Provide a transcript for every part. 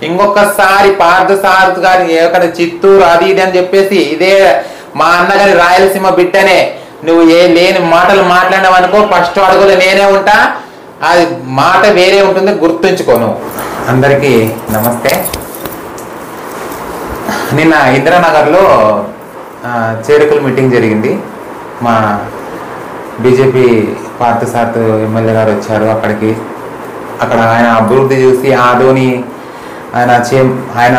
ఇంకొకసారి పార్థ సారథి గారి ఎక్కడ చిత్తూరు అది ఇది అని చెప్పేసి ఇదే మా అన్నగారి రాయలసీమ బిడ్డనే నువ్వు ఏ లేని మాటలు మాట్లాడినావు అనుకో ఫస్ట్ అడుగులో నేనే ఉంటా. అది మాట వేరే ఉంటుంది, గుర్తుంచుకోను. అందరికీ నమస్తే. నిన్న ఇందిరానగర్లో చేరుకుల మీటింగ్ జరిగింది. మా బీజేపీ పార్థసారథి ఎమ్మెల్యే గారు వచ్చారు అక్కడికి. అక్కడ ఆయన అభివృద్ధి చూసి ఆదోని ఆయన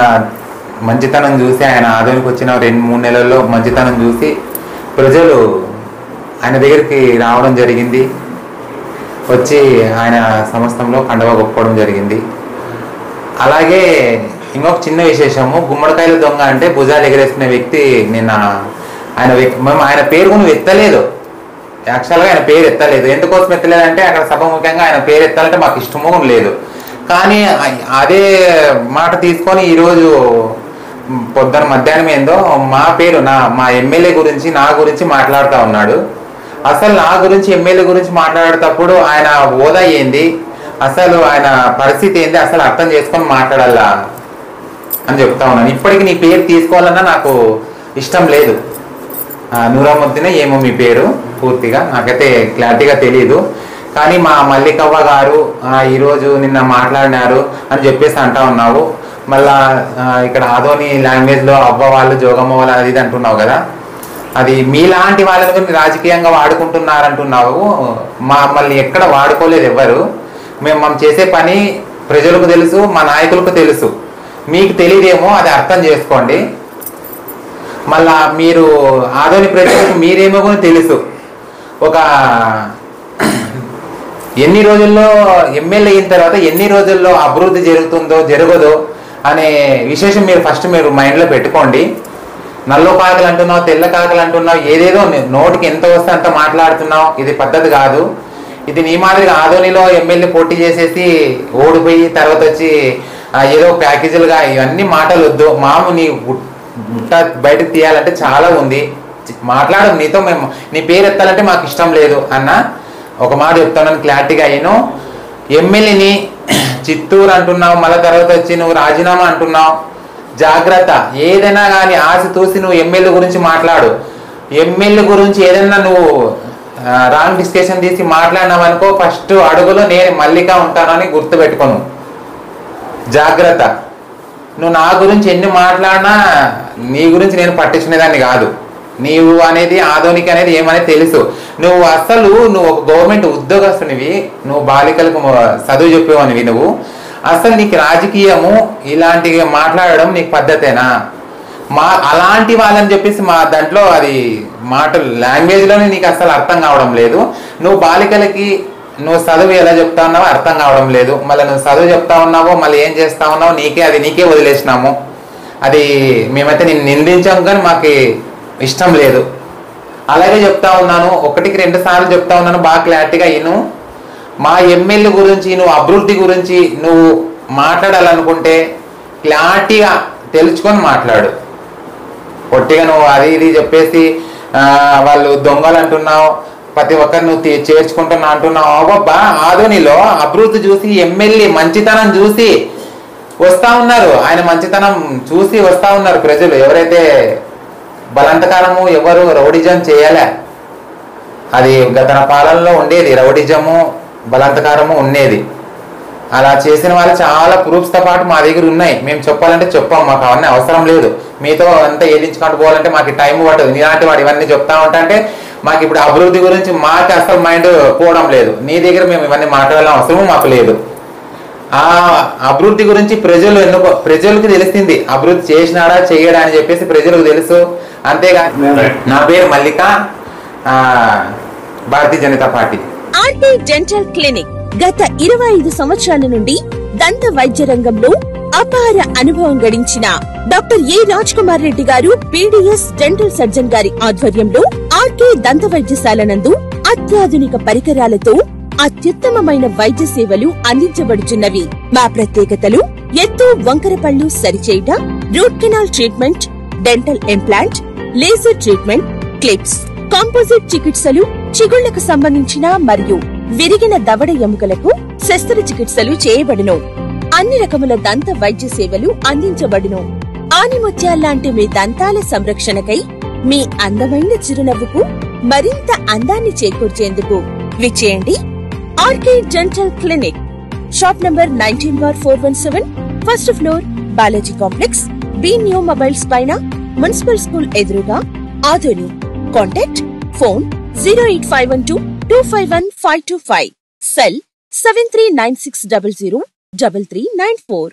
మంచితనం చూసి ఆయన ఆదోనికి వచ్చిన 2-3 నెలల్లో మంచితనం చూసి ప్రజలు ఆయన దగ్గరికి రావడం జరిగింది. వచ్చి ఆయన సంస్థంలో కండవ గొప్పడం జరిగింది. అలాగే ఇంకొక చిన్న విశేషము, గుమ్మడికాయల దొంగ అంటే భుజాలు ఎగరేసుకునే వ్యక్తి నిన్న మేము ఆయన పేరు కూడా ఎత్తలేదు. యాక్చువల్గా ఆయన పేరు ఎత్తలేదు. ఎందుకోసం ఎత్తలేదంటే అక్కడ సభముఖ్యంగా ఆయన పేరు ఎత్తాలంటే మాకు ఇష్టమో లేదు. కానీ అదే మాట తీసుకొని ఈరోజు పొద్దున మధ్యాహ్నం ఏందో మా పేరు మా ఎమ్మెల్యే గురించి నా గురించి మాట్లాడుతూ ఉన్నాడు. అసలు నా గురించి ఎమ్మెల్యే గురించి మాట్లాడేటప్పుడు ఆయన హోదా ఏంది, అసలు ఆయన పరిస్థితి ఏంది అసలు అర్థం చేసుకొని మాట్లాడాలా అని చెప్తా ఉన్నాను. ఇప్పటికి నీ పేరు తీసుకోవాలన్నా నాకు ఇష్టం లేదు. నూరాముద్దీనే ఏమో మీ పేరు పూర్తిగా నాకైతే క్లారిటీగా తెలియదు. కానీ మా మల్లికవ్వ గారు ఈరోజు నిన్న మాట్లాడినారు అని చెప్పేసి అంటా ఉన్నావు. మళ్ళా ఇక్కడ ఆదోని లాంగ్వేజ్లో అవ్వ వాళ్ళు జోగమ్మ వాళ్ళు అది ఇది అంటున్నావు కదా. అది మీలాంటి వాళ్ళని కూడా రాజకీయంగా వాడుకుంటున్నారంటున్నావు. మళ్ళీ ఎక్కడ వాడుకోలేదు ఎవ్వరు. మనం చేసే పని ప్రజలకు తెలుసు, మా నాయకులకు తెలుసు. మీకు తెలియదేమో, అది అర్థం చేసుకోండి. మళ్ళా మీరు ఆదోని ప్రజలకు మీరేమో కూడా తెలుసు. ఒక ఎన్ని రోజుల్లో ఎమ్మెల్యే అయిన తర్వాత ఎన్ని రోజుల్లో అభివృద్ధి జరుగుతుందో జరగదో అనే విశేషం మీరు మైండ్లో పెట్టుకోండి. నల్ల కాకలు అంటున్నావు, తెల్ల కాకలు అంటున్నావు, ఏదేదో నోటికి ఎంత వస్తే అంత మాట్లాడుతున్నావు. ఇది పద్ధతి కాదు. ఇది నీ మాదిరిగా ఆదోనిలో ఎమ్మెల్యే పోటీ చేసేసి ఓడిపోయి తర్వాత వచ్చి ఏదో ప్యాకేజీలుగా ఇవన్నీ మాటలు వద్దు. నీ బయటకు తీయాలంటే చాలా ఉంది. మాట్లాడడం నీతో మేము నీ పేరు ఎత్తాలంటే మాకు ఇష్టం లేదు అన్న. ఒక మాట చెప్తాను క్లారిటీగా. అయ్యాను ఎమ్మెల్యేని చిత్తూరు అంటున్నావు, మళ్ళీ తర్వాత వచ్చి నువ్వు రాజీనామా అంటున్నావు. జాగ్రత్త. ఏదైనా కానీ ఆశ తూసి నువ్వు ఎమ్మెల్యే గురించి మాట్లాడు. ఎమ్మెల్యే గురించి ఏదైనా నువ్వు రాంగ్ డిస్కషన్ తీసి మాట్లాడినావు అనుకో ఫస్ట్ అడుగులో నేను మల్లిక ఉంటానని గుర్తుపెట్టుకోను. జాగ్రత్త. నువ్వు నా గురించి ఎన్ని మాట్లాడినా నీ గురించి నేను పట్టించుకునేదాన్ని కాదు. నీవు అనేది ఆధునిక అనేది ఏమనేది తెలుసు. నువ్వు ఒక గవర్నమెంట్ ఉద్యోగస్తునివి, నువ్వు బాలికలకు చదువు చెప్పేవనివి. నువ్వు అసలు నీకు రాజకీయము ఇలాంటివి మాట్లాడడం నీకు పద్ధతేనా? అలాంటి వాళ్ళని చెప్పేసి మా దాంట్లో అది మాటలు లాంగ్వేజ్లోనే నీకు అసలు అర్థం కావడం లేదు. నువ్వు బాలికలకి నువ్వు చదువు ఎలా చెప్తా ఉన్నావో అర్థం కావడం లేదు. మళ్ళీ నువ్వు చదువు చెప్తా ఉన్నావో మళ్ళీ ఏం చేస్తా ఉన్నావో నీకే వదిలేసినాము. అది మేమైతే నిన్ను నిందించాము కానీ మాకు ఇష్టం లేదు. అలాగే చెప్తా ఉన్నాను, 1-2 సార్లు చెప్తా ఉన్నాను, బాగా క్లారిటీగా ఇను. మా ఎమ్మెల్యే గురించి నువ్వు అభివృద్ధి గురించి నువ్వు మాట్లాడాలనుకుంటే క్లారిటీగా తెలుసుకొని మాట్లాడు. పొట్టిగా నువ్వు అది ఇది చెప్పేసి వాళ్ళు దొంగలు అంటున్నావు, ప్రతి ఒక్కరు నువ్వు చేర్చుకుంటున్నా అంటున్నావు. అబ్బా ఆదోనిలో అభివృద్ధి చూసి ఎమ్మెల్యే మంచితనం చూసి వస్తా ఉన్నారు. ఆయన మంచితనం చూసి వస్తా ఉన్నారు ప్రజలు. ఎవరైతే బలాంతకారము ఎవరు రౌడిజం చేయాలే, అది గత పాలనలో ఉండేది. రౌడిజము బలాంతకారము ఉండేది. అలా చేసిన వాళ్ళు చాలా ప్రూఫ్స్తో పాటు మా దగ్గర ఉన్నాయి. మేము చెప్పాలంటే చెప్పాం, మాకు అవన్నీ అవసరం లేదు. మీతో అంతా ఏదించుకుంటూ పోవాలంటే మాకు టైం పట్టదు. నీలాంటి వాడు ఇవన్నీ చెప్తా ఉంటాంటే మాకు ఇప్పుడు అభివృద్ధి గురించి మాకు అసలు మైండ్ పోవడం లేదు. నీ దగ్గర మేము ఇవన్నీ మాట్లాడాలని అవసరం మాకు లేదు. ఆ అభివృద్ధి గురించి ప్రజలకు తెలిసింది, అభివృద్ధి చేసినాడా చేయడా అని చెప్పేసి ప్రజలకు తెలుసు. అంతేగా నా పేరు Mallika, Bharatiya Janata party. RT dental clinic గత 25 సంవత్సరాల నుండి దంత వైద్య రంగంలో అపార అనుభవం గడించిన డాక్టర్ ఏ రాజ్ కుమార్ రెడ్డి గారు పీడీఎస్ డెంటల్ సర్జన్ గారి ఆధ్వర్యంలో ఆర్కే దంత వైద్యశాల నందు అత్యాధునిక పరికరాలతో అత్యుత్తమమైన వైద్య సేవలు అందించబడుచున్నవి. మా ప్రత్యేకతలు ఎత్తు వంకర పళ్ళు సరిచేయుట, root canal treatment, dental implant, laser treatment, clips, composite చికిత్సలు, చిగుళ్లకు సంబంధించిన మరియు విరిగిన దవడ ఎముకలకు శస్త్రచికిత్సలు చేయబడును. అన్ని రకముల దంత వైద్య సేవలు అందించబడును. ఆనిముత్యాల్లాంటి మీ దంతాల సంరక్షణకై మీ అందమైన చిరునవ్వుకు మరింత అందాన్ని చేకూర్చేందుకు విచ్చేయండి RK dental clinic. Shop number 19/417, first floor, Balaji complex, B new mobiles పైన, మున్సిపల్ స్కూల్ ఎదురుగా, ఆదోని. Contact phone 08512251525, cell 7396003394.